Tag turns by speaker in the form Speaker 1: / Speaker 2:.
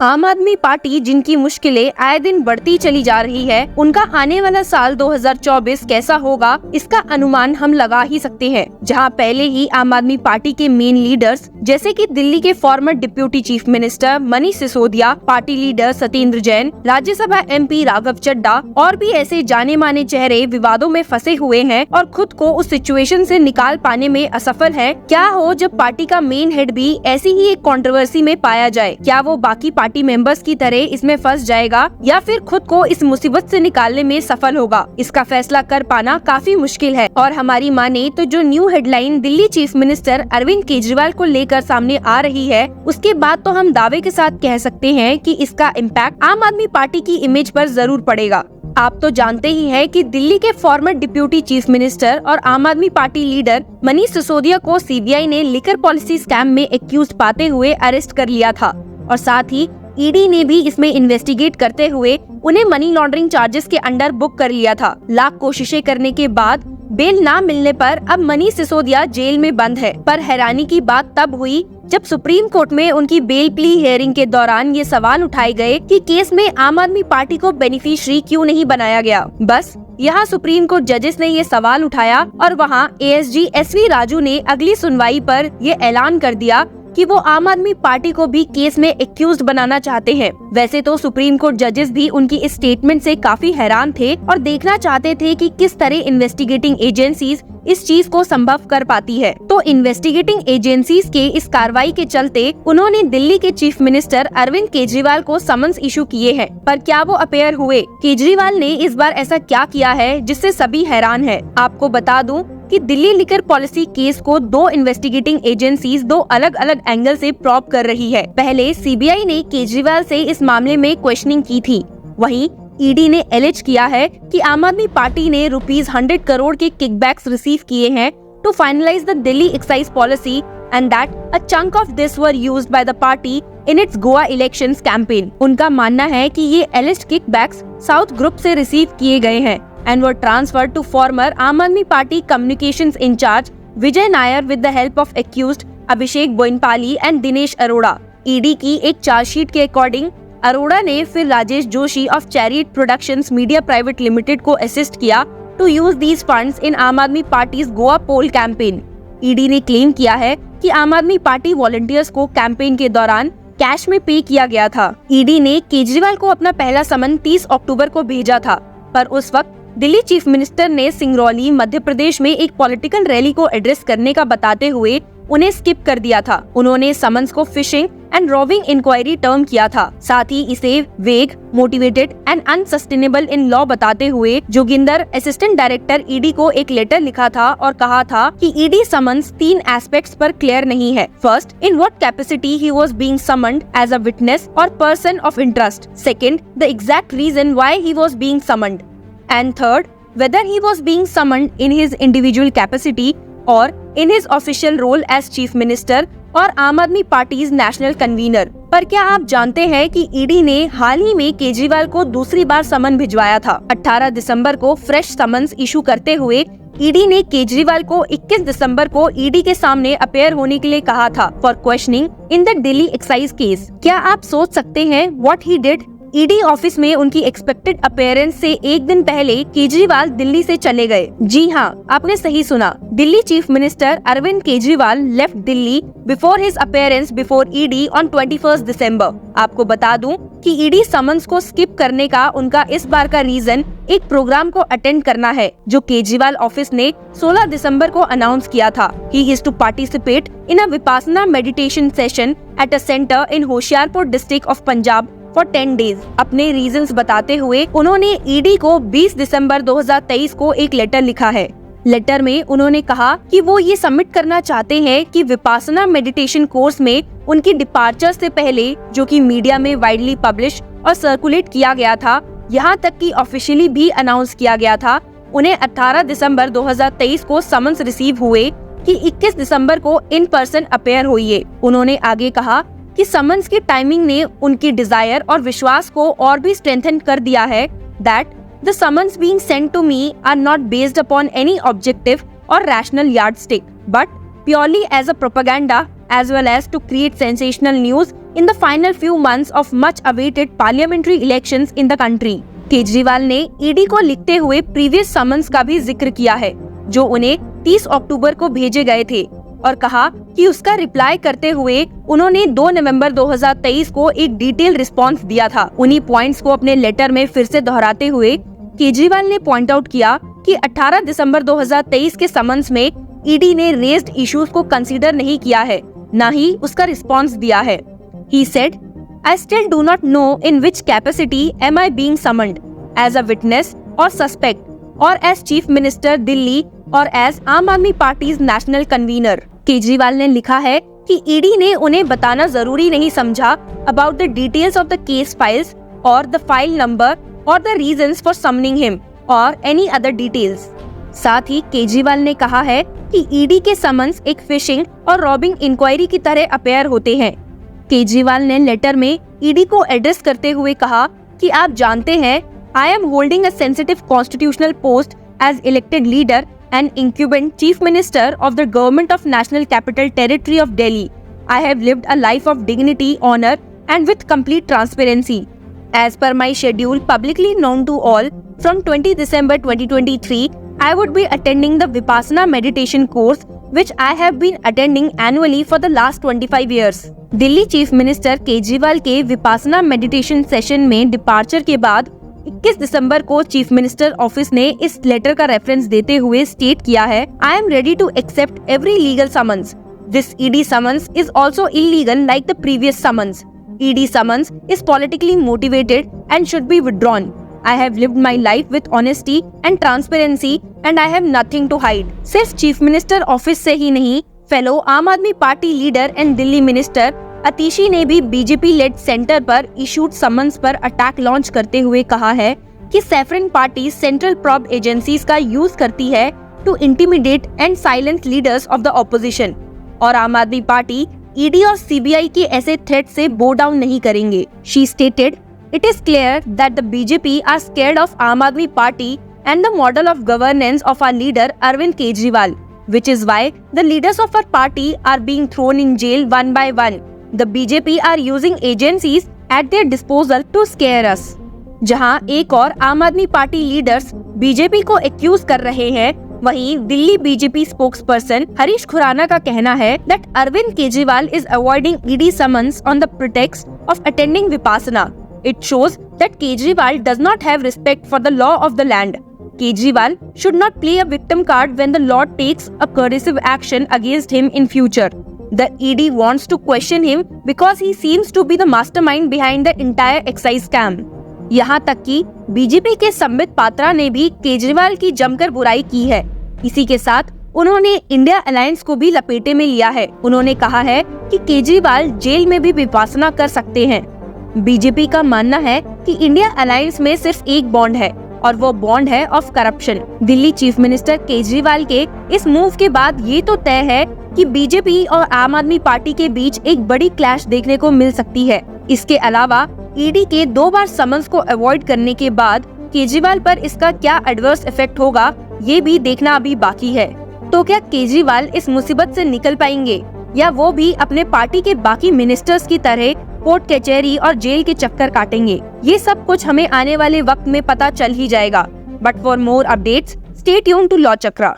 Speaker 1: आम आदमी पार्टी जिनकी मुश्किलें आए दिन बढ़ती चली जा रही है, उनका आने वाला साल 2024 कैसा होगा, इसका अनुमान हम लगा ही सकते हैं। जहां पहले ही आम आदमी पार्टी के मेन लीडर्स जैसे कि दिल्ली के former deputy chief minister Manish Sisodia, party leader Satyendra Jain, Rajya Sabha MP Raghav Chadha और भी ऐसे जाने माने चेहरे विवादों में फंसे हुए हैं और खुद को उस सिचुएशन से निकाल पाने में असफल है। क्या हो जब पार्टी का मेन हेड भी ऐसी ही एक कंट्रोवर्सी में पाया जाए? क्या वो बाकी पार्टी मेंबर्स की तरह इसमें फंस जाएगा या फिर खुद को इस मुसीबत से निकालने में सफल होगा? इसका फैसला कर पाना काफी मुश्किल है। और हमारी माने तो जो new headline Delhi chief minister Arvind Kejriwal को लेकर सामने आ रही है, उसके बाद तो हम दावे के साथ कह सकते हैं कि इसका इम्पैक्ट आम आदमी पार्टी की इमेज पर जरूर पड़ेगा। आप तो जानते ही हैं कि दिल्ली के फॉर्मर डिप्टी चीफ मिनिस्टर और आम आदमी पार्टी लीडर मनीष सिसोदिया को CBI ने लिकर पॉलिसी स्कैम में एक्यूज पाते हुए अरेस्ट कर लिया था और साथ ही ED ने भी इसमें इन्वेस्टिगेट करते हुए उन्हें मनी लॉन्ड्रिंग चार्जेस के अंडर बुक कर लिया था। लाख कोशिशें करने के बाद बेल ना मिलने पर अब मनीष सिसोदिया जेल में बंद है। पर हैरानी की बात तब हुई जब सुप्रीम कोर्ट में उनकी बेल प्ली हियरिंग के दौरान ये सवाल उठाए गए कि केस में आम आदमी पार्टी को बेनिफिशियरी क्यों नहीं बनाया गया। बस यहाँ सुप्रीम कोर्ट जजेस ने ये सवाल उठाया और वहाँ ASG SV राजू ने अगली सुनवाई पर ये ऐलान कर दिया कि वो आम आदमी पार्टी को भी केस में एक्यूज्ड बनाना चाहते हैं। वैसे तो सुप्रीम कोर्ट जजेस भी उनकी इस स्टेटमेंट से काफी हैरान थे और देखना चाहते थे कि किस तरह इन्वेस्टिगेटिंग एजेंसीज इस चीज को संभव कर पाती है। तो इन्वेस्टिगेटिंग एजेंसीज के इस कार्रवाई के चलते उन्होंने दिल्ली के चीफ मिनिस्टर अरविंद केजरीवाल को समन्स इशू किए हैं। पर क्या वो अपेयर हुए? केजरीवाल ने इस बार ऐसा क्या किया है जिससे सभी हैरान है? आपको बता दूं कि दिल्ली लिकर पॉलिसी केस को दो इन्वेस्टिगेटिंग एजेंसीज दो अलग अलग एंगल से प्रॉब कर रही है। पहले CBI ने केजरीवाल से इस मामले में क्वेश्चनिंग की थी। वहीं ED ने एलिज किया है कि आम आदमी पार्टी ने ₹100 करोड़ के किकबैक्स रिसीव किए हैं to finalize the Delhi excise policy and that a chunk of this were used by the party in its Goa elections campaign. उनका मानना है कि ये एलिज्ड किकबैक्स साउथ ग्रुप से रिसीव किए गए हैं and were transferred to former Aam Aadmi Party communications in charge Vijay Nair with the help of accused Abhishek Boinpally and Dinesh Arora। ED की एक चार्जशीट के अकॉर्डिंग अरोड़ा ने फिर Rajesh Joshi of chariot productions media private limited को assist किया to use these funds इन आम आदमी parties Goa पोल campaign. ED ने क्लेम किया है कि आम आदमी पार्टी वॉलंटियर्स को कैंपेन के दौरान कैश में पे किया गया था। ED ने केजरीवाल को अपना पहला समन 30 अक्टूबर को भेजा था, पर उस वक्त दिल्ली चीफ मिनिस्टर ने सिंगरौली मध्य प्रदेश में एक पॉलिटिकल रैली को एड्रेस करने का बताते हुए उन्हें स्किप कर दिया था। उन्होंने समन्स को fishing and roving inquiry term किया था। साथ ही इसे vague, motivated and unsustainable in law बताते हुए जोगिंदर असिस्टेंट डायरेक्टर ED को एक लेटर लिखा था और कहा था कि ED समन्स 3 एस्पेक्ट्स पर क्लियर नहीं है। First, in what capacity he was being summoned as a witness और person of interest. Second, the exact reason why he was being summoned. And third, whether he was being summoned in his individual capacity or in his official role as chief minister और आम आदमी parties national convener. पर क्या आप जानते हैं कि ED ने हाल ही में केजरीवाल को दूसरी बार समन भिजवाया था। 18 दिसंबर को फ्रेश समन्स इशू करते हुए ED ने केजरीवाल को 21 दिसंबर को ED के सामने अपेयर होने के लिए कहा था for questioning in the Delhi excise case. क्या आप सोच सकते हैं what he did? ED office में उनकी एक्सपेक्टेड अपीयरेंस से एक दिन पहले केजरीवाल दिल्ली से चले गए। जी हाँ, आपने सही सुना। Delhi chief minister Arvind Kejriwal left Delhi before his appearance before ED on 21 दिसंबर। आपको बता दूं कि ED समन्स को स्किप करने का उनका इस बार का रीजन एक प्रोग्राम को अटेंड करना है जो केजरीवाल ऑफिस ने 16 दिसंबर को अनाउंस किया था। He is to participate in a Vipassana meditation session at a centre in Hoshiarpur district of Punjab for 10 days. अपने रीजंस बताते हुए उन्होंने ED को 20 दिसंबर 2023 को एक लेटर लिखा है। लेटर में उन्होंने कहा कि वो ये सबमिट करना चाहते हैं कि विपासना मेडिटेशन कोर्स में उनकी डिपार्चर से पहले, जो कि मीडिया में वाइडली पब्लिश और सर्कुलेट किया गया था, यहाँ तक कि ऑफिशियली भी अनाउंस किया गया था, उन्हें 18 दिसंबर 2023 को समन्स रिसीव हुए कि 21 दिसंबर को इन पर्सन अपेयर होइए। उन्होंने आगे कहा कि समन्स की टाइमिंग ने उनकी डिजायर और विश्वास को और भी स्ट्रेंथन कर दिया है that the summons being sent to me are not based upon any objective और rational yardstick but purely as a propaganda as well as to create sensational news in the final few months of much awaited parliamentary elections in the country. Kejriwal ने ED को लिखते हुए previous summons का भी जिक्र किया है जो उन्हें 30 अक्टूबर को भेजे गए थे और कहा कि उसका रिप्लाई करते हुए उन्होंने 2 नवंबर 2023 को एक डिटेल रिस्पांस दिया था। उन्हीं पॉइंट्स को अपने लेटर में फिर से दोहराते हुए केजरीवाल ने पॉइंट आउट किया कि 18 दिसंबर 2023 के समन्स में ईडी ने रेज्ड इश्यूज को कंसीडर नहीं किया है, न ही उसका रिस्पांस दिया है। He said, I still do not know in which capacity am I being summoned, as a witness or suspect, or as Chief Minister Delhi or as आम आदमी पार्टीज नेशनल कन्वीनर। केजरीवाल ने लिखा है कि ईडी ने उन्हें बताना जरूरी नहीं समझा about the details of the case files और द फाइल नंबर और the reasons for summoning him और एनी अदर डिटेल्स। साथ ही केजरीवाल ने कहा है कि ईडी के समन्स एक फिशिंग और रॉबिंग इंक्वायरी की तरह अपेयर होते हैं। केजरीवाल ने लेटर में ईडी को एड्रेस करते हुए कहा कि आप जानते हैं, I am holding a sensitive constitutional post as elected leader and incumbent chief minister of the government of national capital territory of Delhi. I have lived a life of dignity, honour and with complete transparency. As per my schedule publicly known to all, from 20 December 2023, I would be attending the Vipassana meditation course which I have been attending annually for the last 25 years. Delhi chief minister Kejriwal के Vipassana meditation session में departure के बाद 21 दिसंबर को chief minister office ने इस letter का reference देते हुए स्टेट किया है, I am ready to accept every legal summons. This ED summons is also illegal like the previous summons. ED summons is politically motivated and should be withdrawn. I have lived my life with honesty and transparency and I have nothing to hide. सिर्फ chief minister office से ही नहीं, fellow Aam Aadmi party leader and Delhi minister Atishi ने भी BJP led centre पर issued summons पर attack launch करते हुए कहा है कि saffron party central probe agencies का यूज करती है to intimidate and silence leaders of the opposition और आम आदमी पार्टी ईडी और सीबीआई के ऐसे थ्रेट से बो डाउन नहीं करेंगे। She stated, it is clear that the BJP are scared of Aam Aadmi Party and the model of governance of our leader Arvind Kejriwal, which is why the leaders of our party are being thrown in jail one by one. The BJP are using agencies at their disposal to scare us. जहां एक और Aam Aadmi party leaders BJP को accuse कर रहे हैं, वहीं Delhi BJP spokesperson Harish Khurana का कहना है that Arvind Kejriwal is avoiding ED summons on the pretext of attending Vipassana. It shows that Kejriwal does not have respect for the law of the land. Kejriwal should not play a victim card when the law takes a coercive action against him in future. The ED wants to question him because he seems to be the mastermind behind the entire excise scam. यहाँ तक कि BJP के संबित पात्रा ने भी केजरीवाल की जमकर बुराई की है। इसी के साथ उन्होंने इंडिया अलायंस को भी लपेटे में लिया है। उन्होंने कहा है कि केजरीवाल जेल में भी विपासना कर सकते हैं। बीजेपी का मानना है कि इंडिया अलायंस में सिर्फ एक बॉन्ड है और वो बॉन्ड है of corruption. Delhi chief minister Kejriwal के इस मूव के बाद ये तो तय है कि बीजेपी और आम आदमी पार्टी के बीच एक बड़ी क्लैश देखने को मिल सकती है। इसके अलावा ईडी के 2 बार समन्स को अवॉइड करने के बाद केजरीवाल पर इसका क्या एडवर्स इफेक्ट होगा, ये भी देखना अभी बाकी है। तो क्या केजरीवाल इस मुसीबत से निकल पाएंगे या वो भी अपने पार्टी के बाकी मिनिस्टर्स की तरह कोर्ट कचहरी और जेल के चक्कर काटेंगे? ये सब कुछ हमें आने वाले वक्त में पता चल ही जाएगा। But for more updates stay tuned to Law chakra.